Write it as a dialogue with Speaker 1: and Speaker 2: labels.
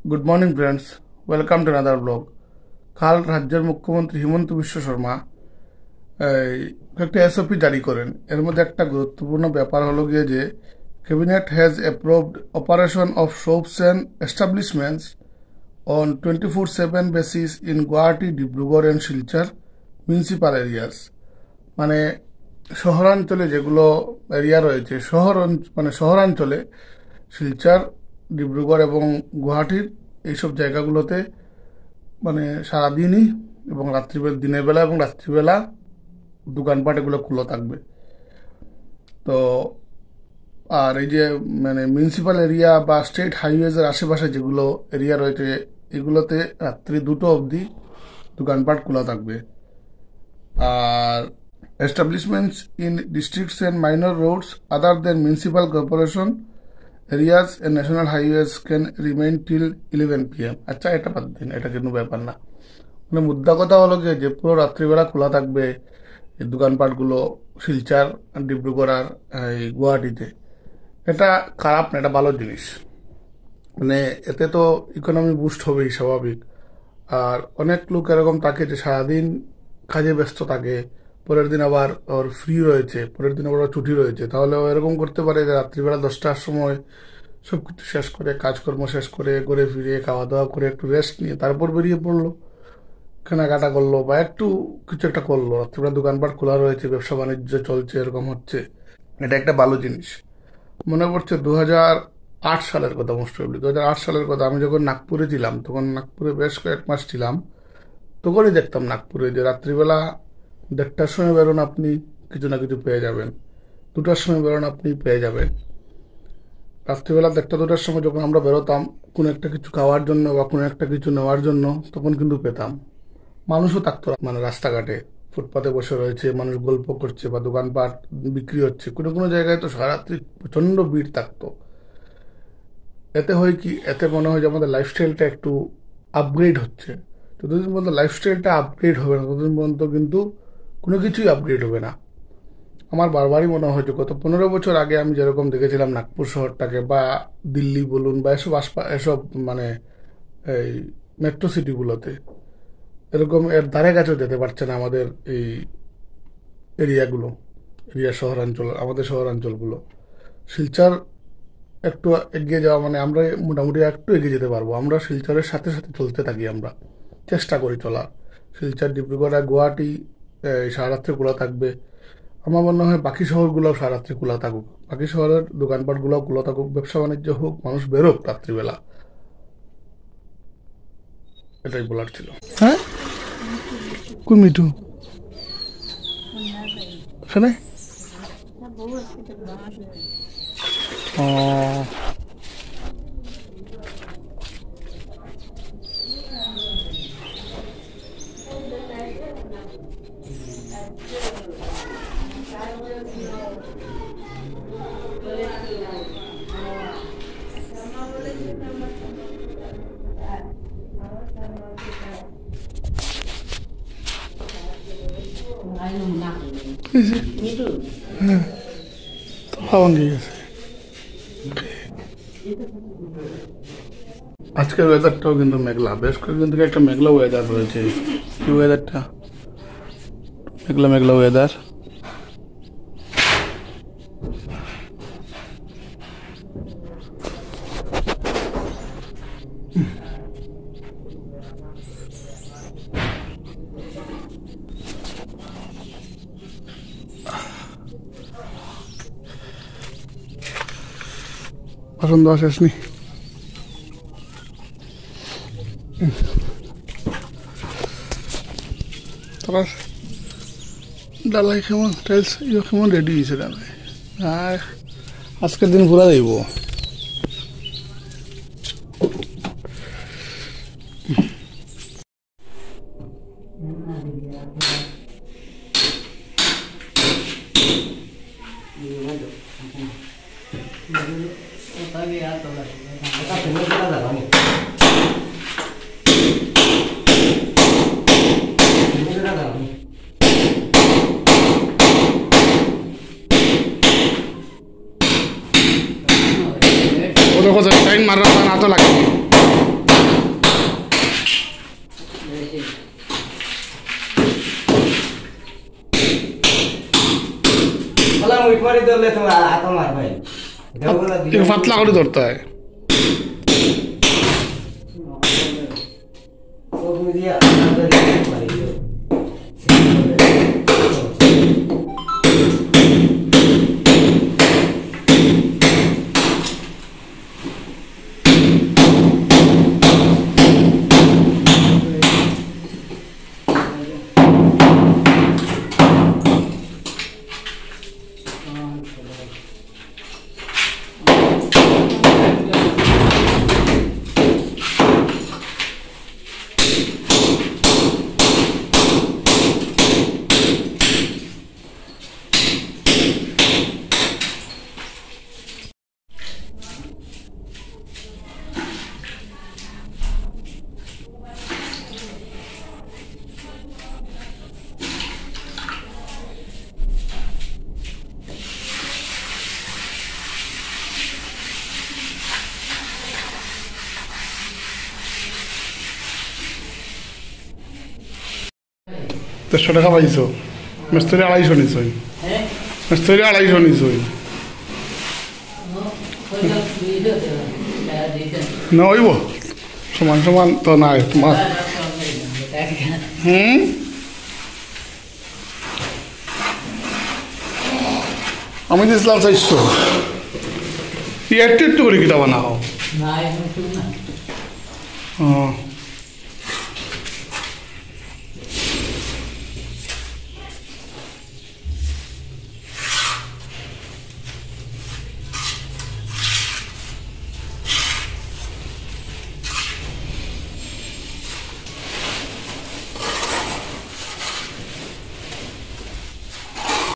Speaker 1: Good morning friends, welcome to another blog. কাল রাজ্যের মুখ্যমন্ত্রী হিমন্ত বিশ্ব শর্মা একটা এসওপি জারি করেন। এর মধ্যে একটা গুরুত্বপূর্ণ ব্যাপার হলো গিয়ে যে cabinet has approved operation of shops and establishments on 24/7 basis in Guwahati, Dibrugarh and Silchar municipal areas. মানে শহরাঞ্চলে যেগুলো এরিয়া রয়েছে, শহরাঞ্চলে শিলচর, ডিব্রুগড় এবং গুয়াহাটির এইসব জায়গাগুলোতে সারাদিনই এবং রাত্রিবেলা, দিনের বেলা এবং রাত্রিবেলা দোকানপাট এগুলো খোলা থাকবে। তো আর এই যে মিউনিসিপ্যাল এরিয়া বা স্টেট হাইওয়েজের আশেপাশে যেগুলো এরিয়া রয়েছে, এগুলোতে রাত্রি 2টো অবধি দোকানপাট খোলা থাকবে। আর establishments in districts and minor roads other than municipal corporation areas and national highways can remain till 11 PM। আচ্ছা, এটা বাদ দিন, এটা কিন্তু ব্যাপার না। মুদ্রা কথা হলো গিয়ে যে পুরো রাত্রিবেলা খোলা থাকবে এই দোকানপাটগুলো শিলচর, ডিব্রুগড় আর এই গুয়াহাটিতে। এটা খারাপ না, এটা ভালো জিনিস। এতে তো ইকোনমি বুস্ট হবেই স্বাভাবিক। আর অনেক লোক এরকম থাকে যে সারাদিন কাজে ব্যস্ত থাকে, পরের দিন আবার ওর ফ্রি রয়েছে, পরের দিন আবার ছুটি রয়েছে। তাহলে ও এরকম করতে পারে যে রাত্রিবেলা 10টার সময় সব কিছু শেষ করে, কাজকর্ম শেষ করে, ঘুরে ফিরে খাওয়া দাওয়া করে একটু রেস্ট নিয়ে তারপর বেরিয়ে পড়লো, কেনাকাটা করলো বা একটু কিছু একটা করলো। রাত্রিবেলা দোকানপাট খোলা রয়েছে, ব্যবসা বাণিজ্য চলছে, এরকম হচ্ছে। এটা একটা ভালো জিনিস। মনে পড়ছে 2008 সালের কথা, মোস্ট প্রবলি 2008 সালের কথা। আমি যখন নাগপুরে ছিলাম, তখন নাগপুরে বেশ কয়েক মাস ছিলাম, তখনই দেখতাম নাগপুরে যে রাত্রিবেলা 1:30টার সময় বেরোন, আপনি কিছু না কিছু পেয়ে যাবেন। 2টার সময় বেরোন, আপনি পেয়ে যাবেন। রাত্রিবেলা 1:30-2টার সময় যখন আমরা বেরোতাম কোনো একটা কিছু খাওয়ার জন্য বা কোনো একটা কিছু নেওয়ার জন্য, তখন কিন্তু পেতাম। মানুষও থাকতো রাস্তাঘাটে, ফুটপাতে বসে রয়েছে, মানুষ গল্প করছে বা দোকানপাট বিক্রি হচ্ছে। কোনো কোনো জায়গায় তো সারারাত্রি প্রচণ্ড ভিড় থাকতো। এতে হয় কি, এতে মনে হয় যে আমাদের লাইফস্টাইলটা একটু আপগ্রেড হচ্ছে। যতদিন পর্যন্ত লাইফস্টাইলটা আপগ্রেড হবে না, ততদিন পর্যন্ত কিন্তু কোনো কিছুই আপগ্রেড হবে না। আমার বারবারই মনে হয় যে গত 15 বছর আগে আমি যেরকম দেখেছিলাম নাগপুর শহরটাকে, বা দিল্লি বলুন বা এসব এই মেট্রো সিটিগুলোতে, এরকম এর ধারে কাছেও যেতে পারছে না আমাদের এই আমাদের শহরাঞ্চলগুলো। শিলচর একটু এগিয়ে যাওয়া, আমরা মোটামুটি একটু এগিয়ে যেতে পারবো। আমরা শিলচরের সাথে সাথে চলতে থাকি, আমরা চেষ্টা করি চলার। শিলচর, ডিব্রুগড় আর গুয়াহাটি সারারাত্রি খোলা থাকবে। আমার মনে হয় বাকি শহরগুলোও সারারাত্রি খোলা থাকুক, বাকি শহরের দোকানপাটগুলোও খোলা থাকুক, ব্যবসা বাণিজ্য হোক, মানুষ বেরোক রাত্রিবেলা। এটাই বলার ছিল। হ্যাঁ, কোন মিঠু এখানে? ও, হ্যাঁ, তো খাওয়ান দিয়ে গেছে। আজকের ওয়েদারটাও কিন্তু মেঘলা, বেশ কয়েকদিন থেকে একটা মেঘলা ওয়েদার রয়েছে। কি ওয়েদারটা? মেঘলা মেঘলা ওয়েদার। বাসন দেওয়া শেষ নি? তারপর ডালাই কেমন, টাইলস কেমন রেডি হয়েছে ডালাই? আর আজকের দিন ঘুরা যাইব। টাইম মারা না তো লাগে।
Speaker 2: বাড়ি ধরলে তো আতা মার ভাই
Speaker 1: পাতলা করে ধরতে হয়। দেড়শো টাকা পাইছো, মিস্ত্রি 250 নিছই, মিস্ত্রি 250 নিছই না হইব সমান সমান তো নাই তোমার। আমি দিয়েছিলাম 400, একটু একটু করে কিটা বানাও।